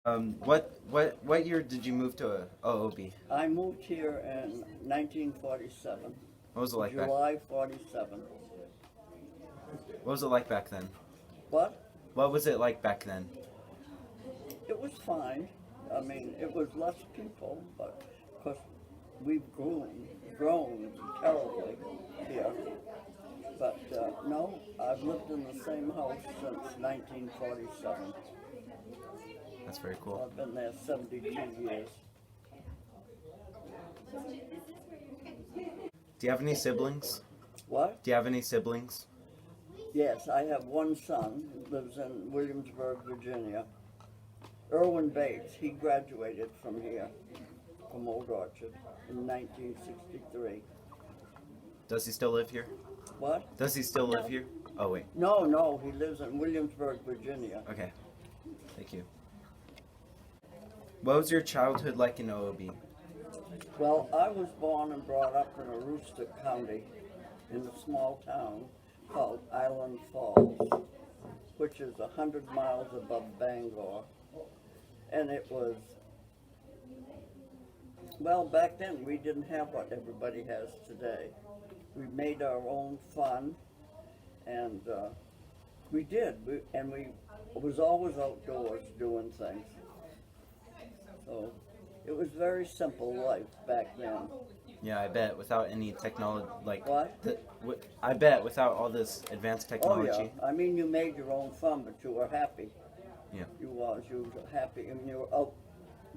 What year did you move to OOB? I moved here in 1947, What was it like back? July 47. What was it like back then? But What was it like back then? it was fine. I mean, it was less people, but because we've grown terribly here. But no, I've lived in the same house since 1947. That's very cool. I've been there 72 years. Do you have any siblings? What? Do you have any siblings? Yes, I have one son who lives in Williamsburg, Virginia. Irwin Bates, he graduated from here, from Old Orchard, in 1963. Does he still live here? What? Does he still live here? Oh wait. No, he lives in Williamsburg, Virginia. Okay. Thank you. What was your childhood like in OOB? Well, I was born and brought up in Aroostook County, in a small town called Island Falls, which is 100 miles above Bangor. And it was, well, back then we didn't have what everybody has today. We made our own fun, and we was always outdoors doing things. So it was very simple life back then. Yeah, I bet without any technology, like What? I bet without all this advanced Oh technology. yeah, I mean you made your own fun, but you were happy. Yeah. You were happy, and you were out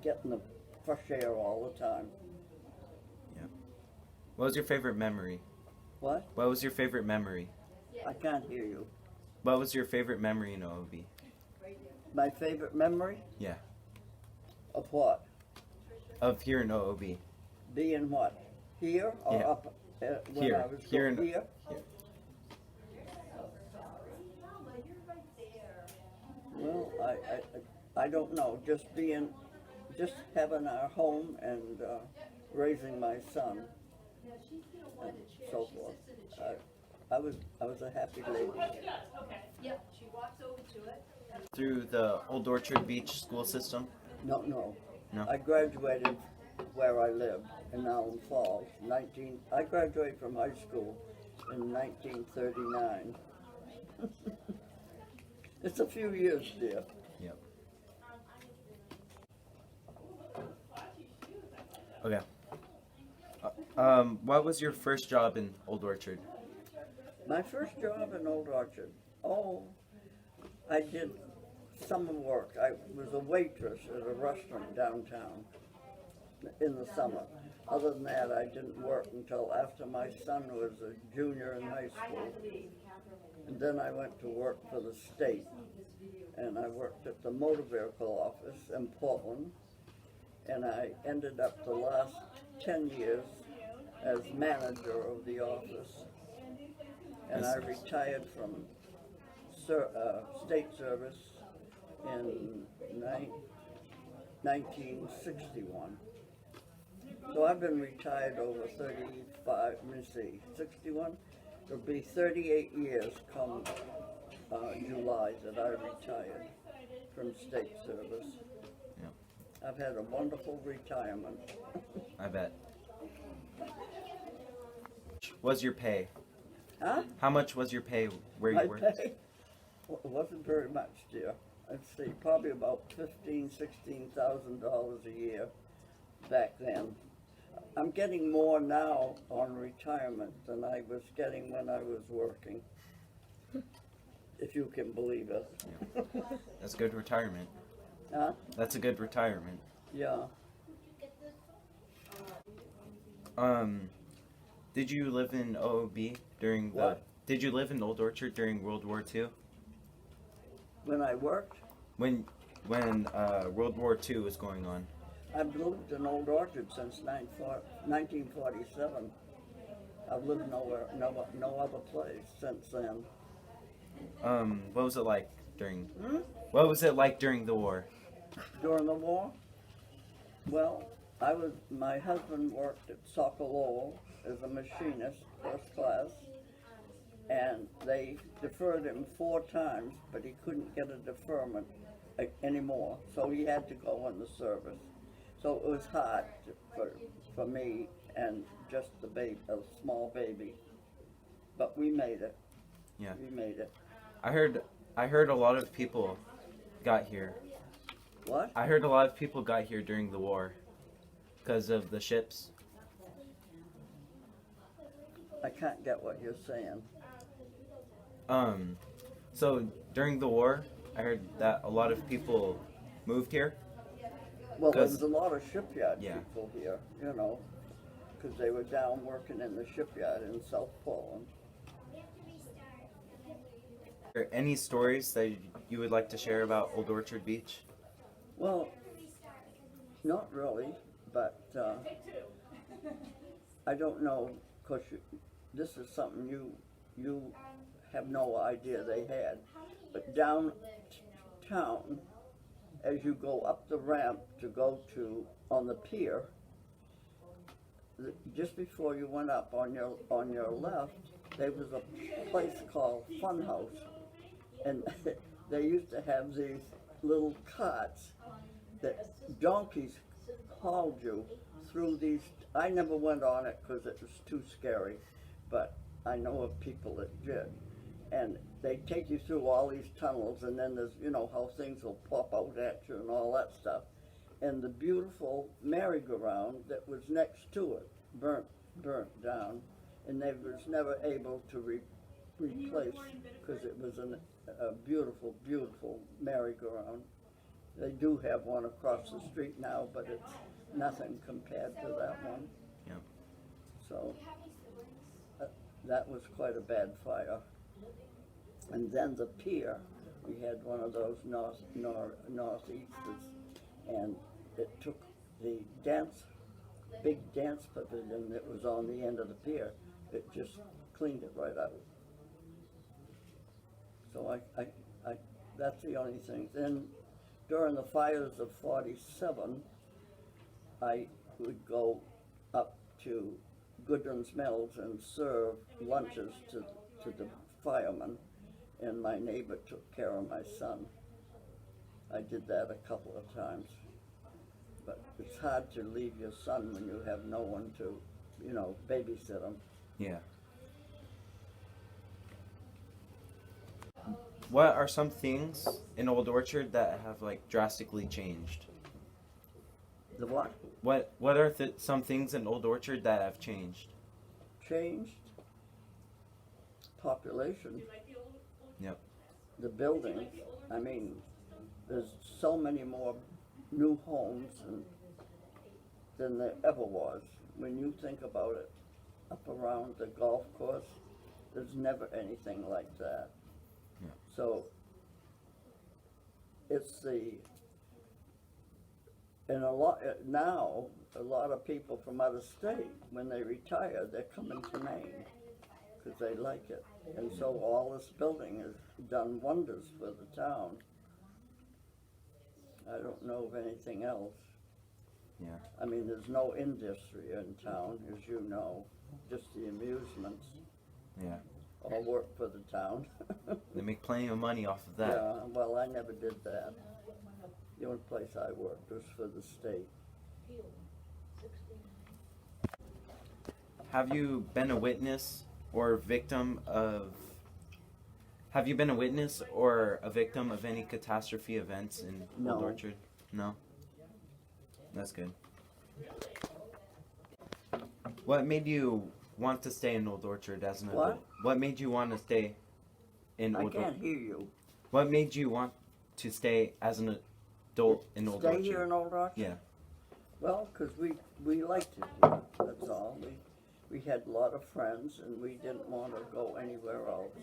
getting the fresh air all the time. Yeah. What was your favorite memory? What? What was your favorite memory? I can't hear you. What was your favorite memory in OOB? My favorite memory? Yeah. Of what? Of here in OOB. Being what? Here or Yeah. up when Here. I was Here here? Here. Well, I don't know. Just having our home and raising my son and so forth. I was a happy lady. Through the Old Orchard Beach school system? No. No? I graduated where I lived in Island Falls. I graduated from high school in 1939. It's a few years, dear. Yep. Okay. What was your first job in Old Orchard? My first job in Old Orchard. Oh, I did summer work. I was a waitress at a restaurant downtown in the summer. Other than that, I didn't work until after my son was a junior in high school. And then I went to work for the state. And I worked at the motor vehicle office in Portland. And I ended up the last 10 years as manager of the office. And I retired from state service in 1961. So I've been retired over 35, let me see, 61? It'll be 38 years come July that I retired from state service. Yeah. I've had a wonderful retirement. I bet. What was your pay? Huh? How much was your pay where you My worked? pay? Well, it wasn't very much, dear. Let's see, probably about $15,000-$16,000 a year back then. I'm getting more now on retirement than I was getting when I was working, if you can believe it. Yeah. That's good retirement. Huh? That's a good retirement. Yeah. Did you live in OOB during the? What? Did you live in Old Orchard during World War II? When I worked, When World War II was going on? I've lived in Old Orchard since 1947. I've lived nowhere, no other place since then. What was it like during? Hmm? What was it like during the war? During the war? Well, my husband worked at Sokolowell as a machinist, first class, and they deferred him 4 times, but he couldn't get a deferment anymore, so he had to go in the service. So it was hard for me and just the baby, a small baby, but we made it. Yeah. We made it. I heard a lot of people got here. What? I heard a lot of people got here during the war because of the ships. I can't get what you're saying. So during the war, I heard that a lot of people moved here. Well, there was a lot of shipyard Yeah. people here, you know, because they were down working in the shipyard in South Poland. Are there any stories that you would like to share about Old Orchard Beach? Well, not really, but I don't know, because this is something you have no idea they had. But downtown, as you go up the ramp to go to on the pier, just before you went up on your left, there was a place called Fun House, and they used to have these little carts that donkeys hauled you through these. I never went on it because it was too scary, but I know of people that did. And they take you through all these tunnels, and then there's, you know, how things will pop out at you and all that stuff. And the beautiful merry-go-round that was next to it burnt down, and they was never able to replace, because it was a beautiful, beautiful merry-go-round. They do have one across the street now, but it's nothing compared to that one. Yeah. So that was quite a bad fire. And then the pier, we had one of those northeasters, and it took the big dance pavilion that was on the end of the pier. It just cleaned it right out. So I that's the only thing. Then during the fires of '47, I would go up to Goodrun's Mills and serve lunches to the firemen, and my neighbor took care of my son. I did that a couple of times. But it's hard to leave your son when you have no one to, you know, babysit him. Yeah. What are some things in Old Orchard that have like drastically changed? The what? What are some things in Old Orchard that have changed? Changed? Population. Yep. The buildings. I mean, there's so many more new homes than there ever was. When you think about it, up around the golf course, there's never anything like that. Yeah. So it's and a lot of people from out of state, when they retire, they're coming to Maine because they like it. And so all this building has done wonders for the town. I don't know of anything else. Yeah. I mean, there's no industry in town, as you know, just the amusements. Yeah. All work for the town. They make plenty of money off of that. Yeah, well, I never did that. The only place I worked was for the state. Have you been a witness or victim of any catastrophe events in No. Old Orchard? No? That's good. What made you want to stay in Old Orchard as an What? adult? What made you want to stay in I Old Orchard? can't hear you. What made you want to stay as an adult in Old Orchard? Stay here in Old Orchard? Yeah. Well, because we liked it here, that's all. We had a lot of friends, and we didn't want to go anywhere else.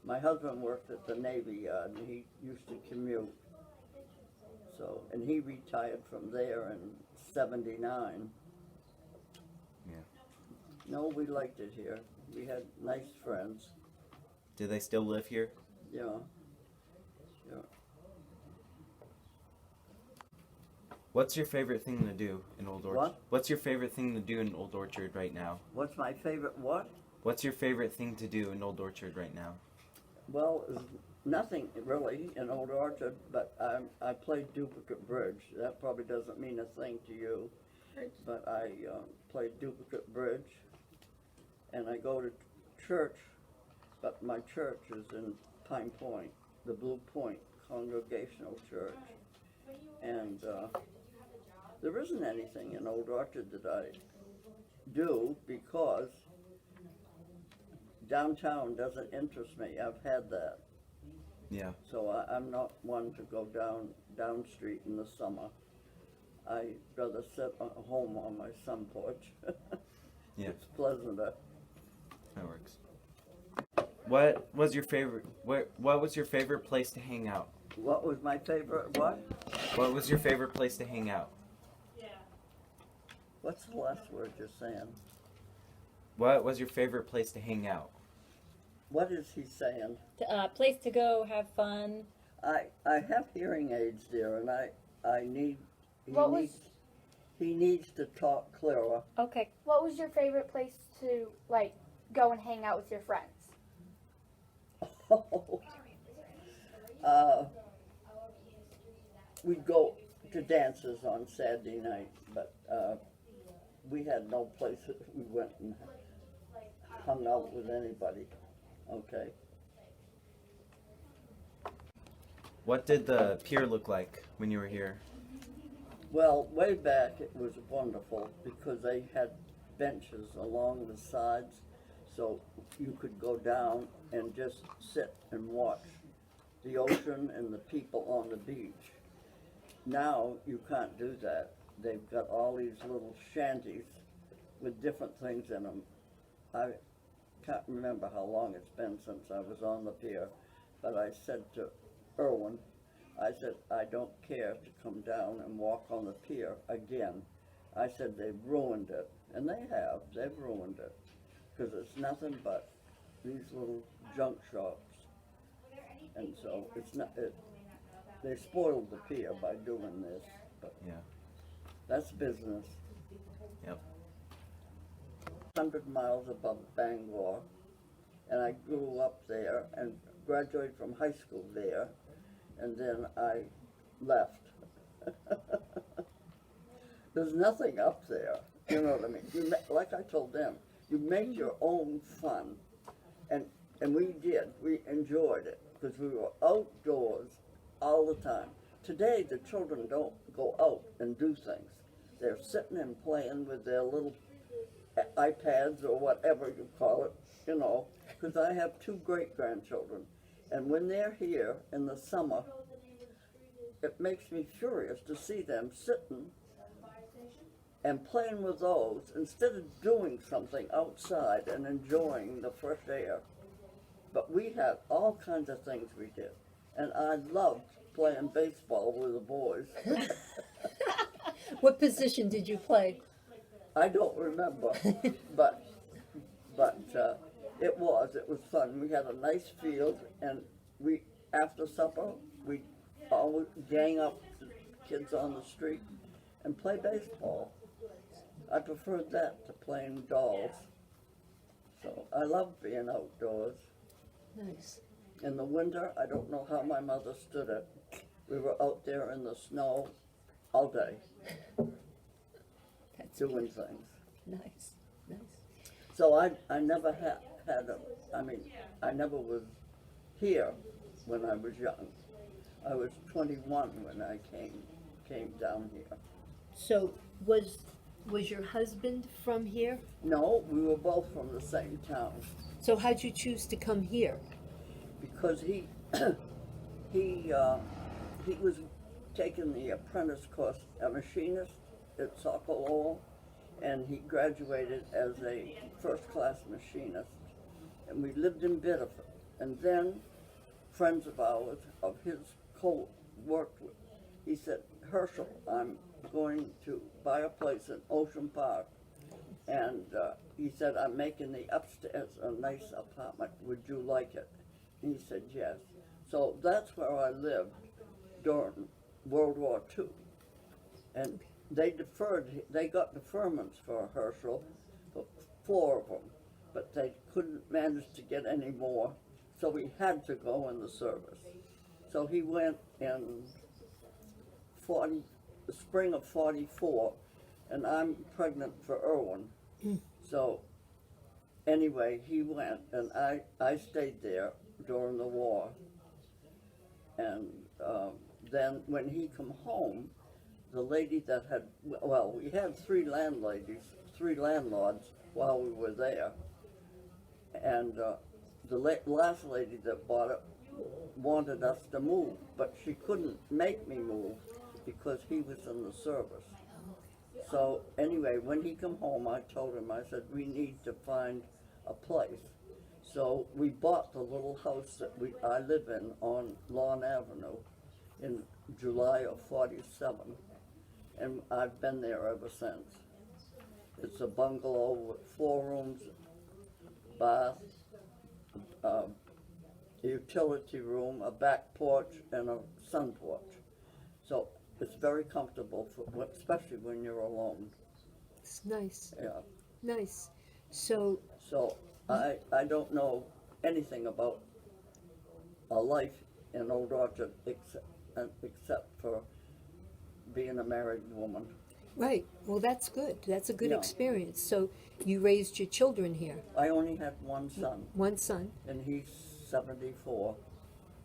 My husband worked at the Navy Yard, and he used to commute. So, and he retired from there in '79. Yeah. No, we liked it here. We had nice friends. Do they still live here? Yeah. Yeah. What's your favorite thing to do in Old Orchard? What? What's your favorite thing to do in Old Orchard right now? What's my favorite what? What's your favorite thing to do in Old Orchard right now? Well, there's nothing really in Old Orchard, but I played duplicate bridge. That probably doesn't mean a thing to you, but I played duplicate bridge, and I go to church, but my church is in Pine Point, the Blue Point Congregational Church, and there isn't anything in Old Orchard that I do because downtown doesn't interest me. I've had that. Yeah. So I'm not one to go down street in the summer. I'd rather sit at home on my sun porch. Yeah. It's pleasanter. That works. What was your favorite? What was your favorite place to hang out? What was my favorite? What? What was your favorite place to hang out? What's the last word you're saying? What was your favorite place to hang out? What is he saying? Place to go, have fun. I have hearing aids there, and I need. He needs to talk clearer. Okay. What was your favorite place to like go and hang out with your friends? We'd go to dances on Saturday night, but we had no place that we went and hung out with anybody. Okay. What did the pier look like when you were here? Well, way back it was wonderful because they had benches along the sides, so you could go down and just sit and watch the ocean and the people on the beach. Now you can't do that. They've got all these little shanties with different things in them. I can't remember how long it's been since I was on the pier, but I said to Irwin, I said, I don't care to come down and walk on the pier again. I said, they've ruined it. And they have. They've ruined it. Because it's nothing but these little junk shops. And so it's not, they spoiled the pier by doing this. But Yeah. that's business. Yep. 100 miles above Bangor. And I grew up there and graduated from high school there. And then I left. There's nothing up there, you know what I mean? Like I told them, you make your own fun, and we did. We enjoyed it because we were outdoors all the time. Today, the children don't go out and do things. They're sitting and playing with their little iPads or whatever you call it, you know, because I have 2 great-grandchildren. And when they're here in the summer, it makes me furious to see them sitting and playing with those instead of doing something outside and enjoying the fresh air. But we had all kinds of things we did. And I loved playing baseball with the boys. What position did you play? I don't remember, but it was fun. We had a nice field, and we, after supper, we always gang up the kids on the street and play baseball. I preferred that to playing dolls. So I love being outdoors. Nice. In the winter, I don't know how my mother stood it. We were out there in the snow all day That's doing things. nice. Nice. So I never I never was here when I was young. I was 21 when I came down here. So was your husband from here? No, we were both from the same town. So how'd you choose to come here? Because he was taking the apprentice course, a machinist at Sokolowell, and he graduated as a first-class machinist. And we lived in Biddeford. And then friends of ours, of his worked with, he said, Herschel, I'm going to buy a place in Ocean Park. And he said, I'm making the upstairs a nice apartment. Would you like it? And he said, yes. So that's where I lived during World War II. And they got deferments for Herschel, 4 of them. but they couldn't manage to get any more, so he had to go in the service. So he went in the spring of 44, and I'm pregnant for Irwin. So anyway, he went, and I stayed there during the war. And then when he come home, the lady that had, well, we had three landlords while we were there. And the last lady that bought it wanted us to move, but she couldn't make me move because he was in the service. So anyway, when he come home, I told him, I said, we need to find a place. So we bought the little house that I live in on Lawn Avenue in July of 47, and I've been there ever since. It's a bungalow with 4 rooms, bath, a utility room, a back porch, and a sun porch. So it's very comfortable, especially when you're alone. It's nice, Yeah. nice. So, So I don't know anything about a life in Old Orchard except for being a married woman. right, well, that's good. That's a good Yeah. experience. So you raised your children here, I only had one son, one son. and he's 74.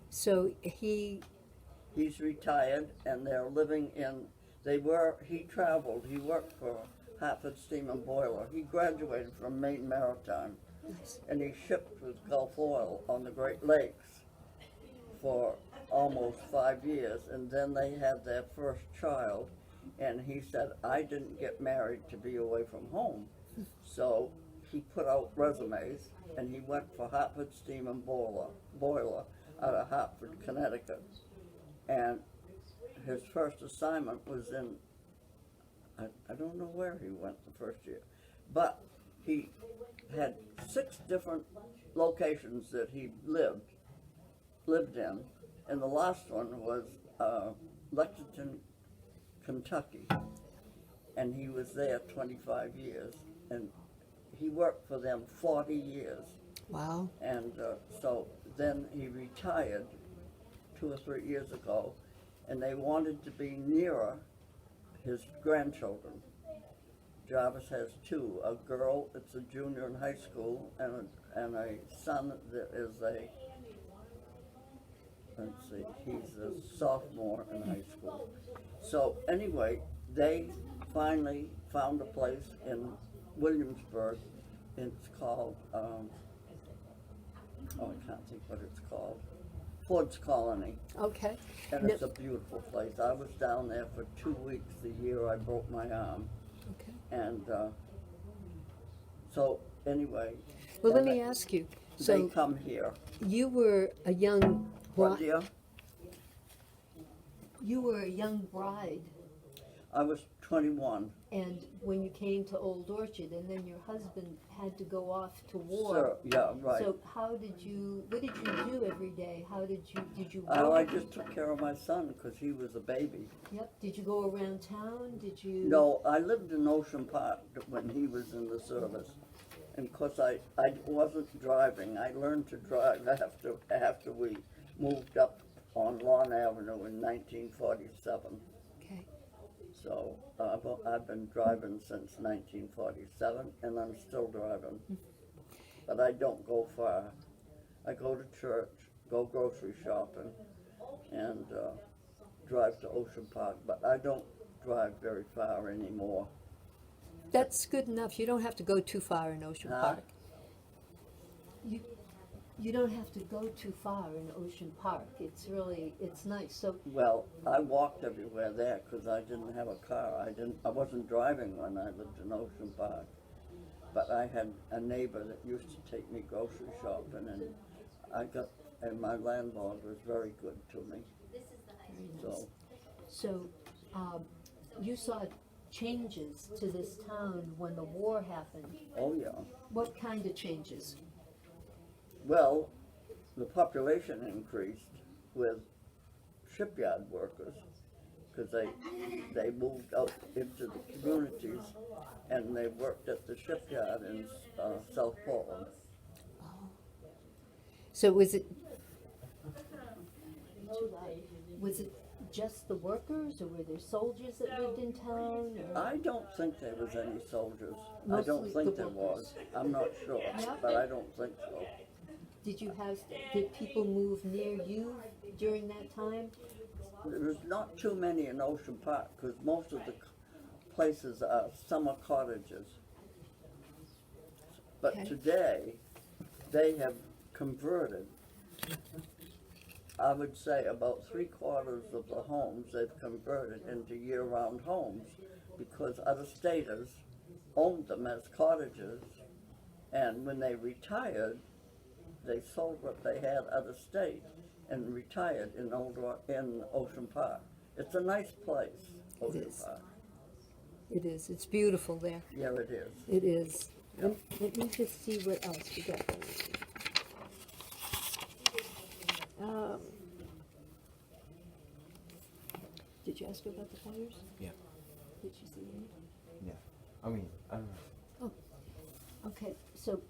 So he's retired, and they're living in, he traveled, he worked for Hartford Steam and Boiler. He graduated from Maine Maritime, and he shipped with Gulf Oil on the Great Lakes for almost 5 years, and then they had their first child, and he said, I didn't get married to be away from home. So he put out resumes, and he went for Hartford Steam and Boiler out of Hartford, Connecticut. And his first assignment was in, I don't know where he went the first year, but he had 6 different locations that he lived in, and the last one was Lexington, Kentucky, and he was there 25 years, and he worked for them 40 years. wow. And so then he retired 2 or 3 years ago, and they wanted to be nearer his grandchildren. Jarvis has 2, a girl that's a junior in high school, and a son that is he's a sophomore in high school. So anyway, they finally found a place in Williamsburg. It's called, I can't think what it's called, Ford's Colony. Okay. And it's a beautiful place. I was down there for 2 weeks the year I broke my arm. Okay. And so anyway. Well, let and me ask you. They So come here. you were a young What, bride. dear? You were a young bride, I was 21. and when you came to Old Orchard, and then your husband had to go off to war. Sir, yeah, right. So what did you do every day? Did you Oh, I work? just took care of my son because he was a baby. Yep. Did you go around town? Did you? No, I lived in Ocean Park when he was in the service. And of course, I wasn't driving. I learned to drive after we moved up on Lawn Avenue in 1947. Okay. So I've been driving since 1947, and I'm still driving. But I don't go far. I go to church, go grocery shopping, and drive to Ocean Park. But I don't drive very far anymore. That's good enough. You don't have to go too far in Ocean Huh? Park. You don't have to go too far in Ocean Park. It's nice. So Well, I walked everywhere there because I didn't have a car. I wasn't driving when I lived in Ocean Park. But I had a neighbor that used to take me grocery shopping, and my landlord was very good to me. So, you saw changes to this town when the war happened. oh yeah. What kind of changes? Well, the population increased with shipyard workers because they moved out into the communities, and they worked at the shipyard in South Portland. So was it just the workers, or were there soldiers that lived in town? Or? I don't think there was any soldiers. I Mostly don't think the there workers. was. I'm not sure, Yeah. but I don't think so. Did people move near you during that time? There's not too many in Ocean Park because most of the places are summer cottages. But Okay. today, they have converted, I would say about 3/4 of the homes they've converted into year-round homes because other staters owned them as cottages, and when they retired, they sold what they had out of state and retired in Ocean Park. It's a nice place, Ocean is. Park. It is. It's beautiful there. Yeah, it is. It is. Yeah. Let me just see what else we got. Did you ask her about the fires? Yeah. Did she see any? Yeah. I mean, I don't know. Okay, so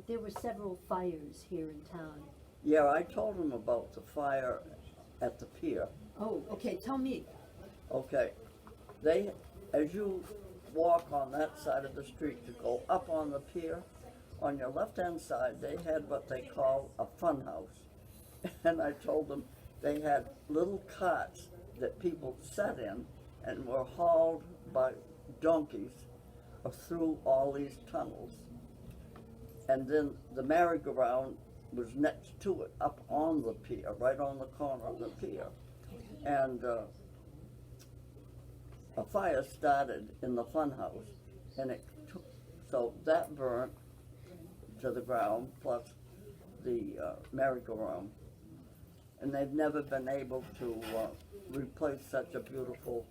there were several fires here in town. Yeah, I told them about the fire at the pier. Oh, okay, tell me. Okay, as you walk on that side of the street to go up on the pier, on your left-hand side, they had what they call a fun house. And I told them they had little carts that people sat in and were hauled by donkeys through all these tunnels. And then the merry-go-round was next to it, up on the pier, right on the corner of the pier. And a fire started in the fun house, and it took, so that burnt to the ground, plus the merry-go-round. And they've never been able to replace such a beautiful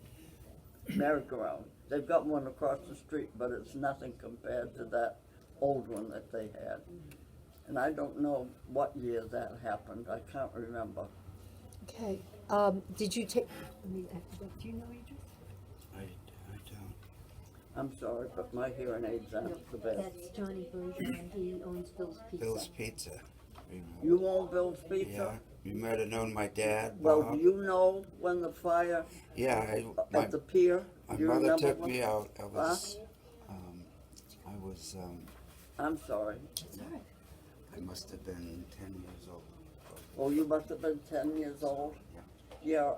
merry-go-round. They've got one across the street, but it's nothing compared to that old one that they had. And I don't know what year that happened. I can't remember. Okay, did you take, I mean, do you know Edrice? I don't. I'm sorry, but my hearing aids aren't the best. That's Johnny Bergeron, he owns Bill's Pizza. Bill's Pizza. You own Bill's Yeah, Pizza? you might have known my dad. Well, Bob. do you know when the fire Yeah, at the pier? my Do you mother remember took when? me out. I Huh? was, I'm sorry. It's all right. I must have been 10 years old. Oh, you must have been 10 years old? Yeah,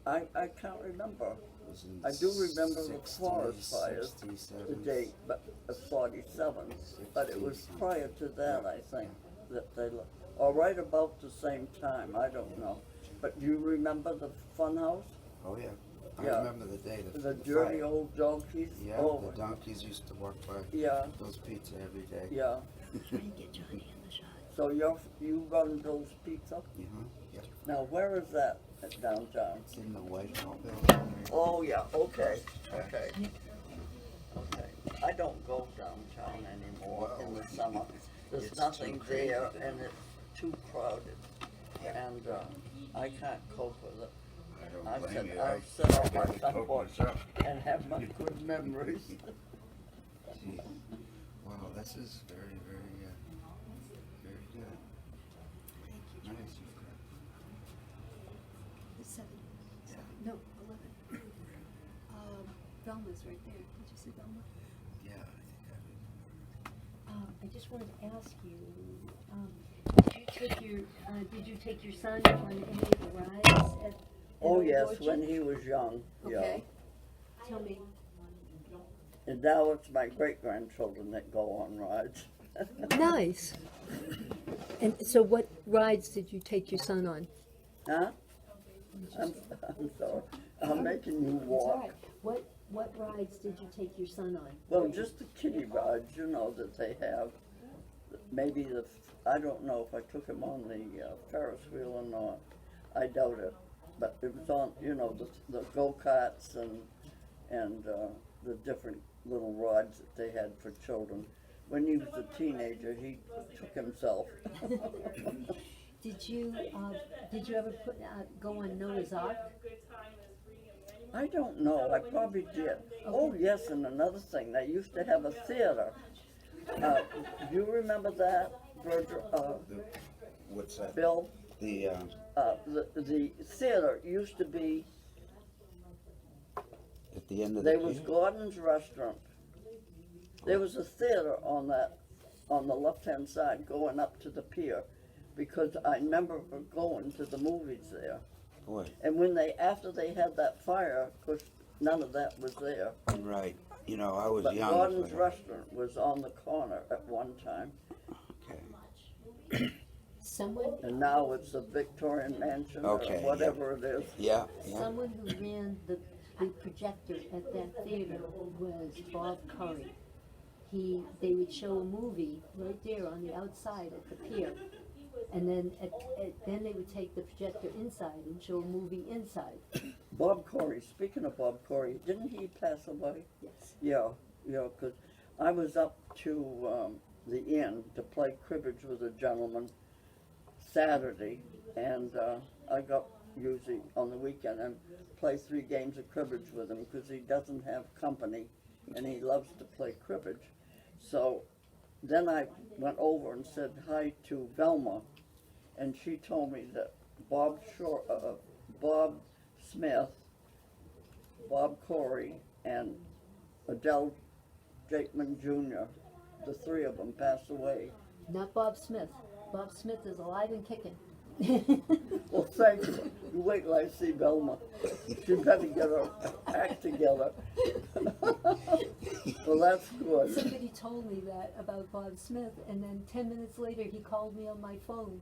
I can't remember. It was in I do remember the 60s, forest fires, 67. the date, but 47, but it was prior to that, I think, that they, or right about the same time, I don't know. But do you remember the fun house? Oh, yeah. I Yeah. remember the day. The the dirty fire. old donkeys? Yeah, Oh, the donkeys used to walk by yeah, Bill's Pizza every day. yeah. Try and get Johnny in the shot. So you run Bill's Pizza? Uh-huh. Yeah. Now, where is that at downtown? It's in the Whitehall building. Oh, yeah, okay. Okay. I don't go downtown anymore in the summer. There's It's nothing too crazy. there and it's too crowded. And I can't cope with it. I don't I've blame said, you. I've sit on my gotta cope sunboard myself. and have my good memories. Gee. Wow, this is very, very, very good. Nice. It's 7, no, 11. Velma's right there. Did you see Velma? Yeah, I think I just wanted to ask you, did you take your son on any of the rides at Oh, Old yes, Orchard? when he was young, yeah. Okay. Tell me. And now it's my great-grandchildren that go on rides. Nice. And so what rides did you take your son on? Huh? I'm sorry. I'm making you It's all walk. right. What rides did you take your son on? Well, just the kiddie rides, you know, that they have. Maybe I don't know if I took him on the Ferris wheel or not. I doubt it. But it was on, you know, the go-karts and the different little rides that they had for children. When he was a teenager, he took himself. Did you ever go on Noah's Ark? I don't know, I probably did. Oh, yes, and another thing, they used to have a theater. Do you remember that, Virgil, What's that? Bill? The, The theater used to be, at the end of the there was pier? Gordon's Restaurant. There was a theater on the left-hand side going up to the pier, because I remember going to the movies there. Boy, And when after they had that fire, of course, none of that was there. right. You know, I was But young. Gordon's but- Restaurant was on the corner at one time, Okay. Someone, and now it's the Victorian Mansion or Okay, yeah. whatever it is. Yeah, yeah. someone who ran the projector at that theater was Bob Curry. They would show a movie right there on the outside at the pier. And then then they would take the projector inside and show a movie inside. Bob Corey, speaking of Bob Corey, didn't he pass away? Yes. Yeah, because I was up to the inn to play cribbage with a gentleman Saturday, and I got usually on the weekend and play 3 games of cribbage with him because he doesn't have company and he loves to play cribbage. So then I went over and said hi to Velma, and she told me that Bob Smith, Bob Corey, and Adele Jakeman Jr., the 3 of them passed away. Not Bob Smith. Bob Smith is alive and kicking. Well, thank you. You wait till I see Velma. She better get her act together. Well, that's good. Somebody told me that about Bob Smith, and then 10 minutes later he called me on my phone.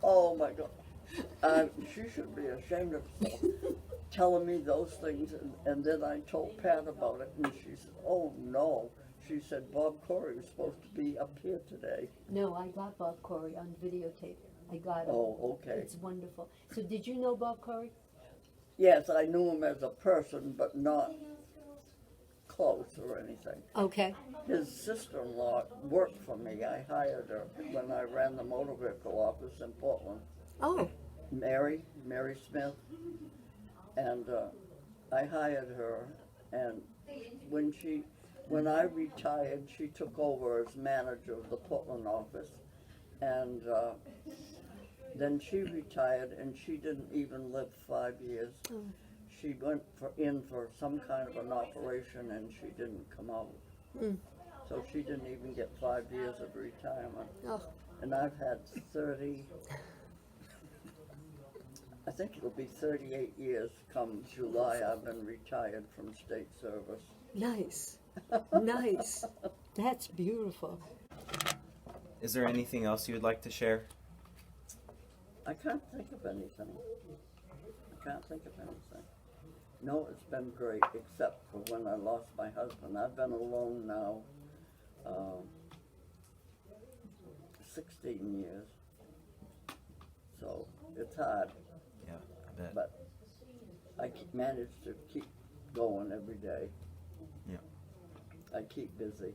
Oh my God. She should be ashamed of herself telling me those things, and then I told Pat about it, and she said, "Oh no." She said Bob Corey was supposed to be up here today. No, I got Bob Corey on videotape. I got him. Oh, okay. It's wonderful. So did you know Bob Corey? Yes, I knew him as a person, but not close or anything. Okay. His sister-in-law worked for me. I hired her when I ran the motor vehicle office in Portland. Oh. Mary Smith, and I hired her, and when I retired, she took over as manager of the Portland office, and then she retired, and she didn't even live 5 years. She went in for some kind of an operation, and she didn't come out. So she didn't even get 5 years of retirement. Oh. And I've had 30, I think it'll be 38 years come July I've been retired from state service. Nice. Nice. That's beautiful. Is there anything else you would like to share? I can't think of anything. No, it's been great, except for when I lost my husband. I've been alone now 16 years. So it's hard, Yeah, I bet. but I managed to keep going every day. Yeah. I keep busy.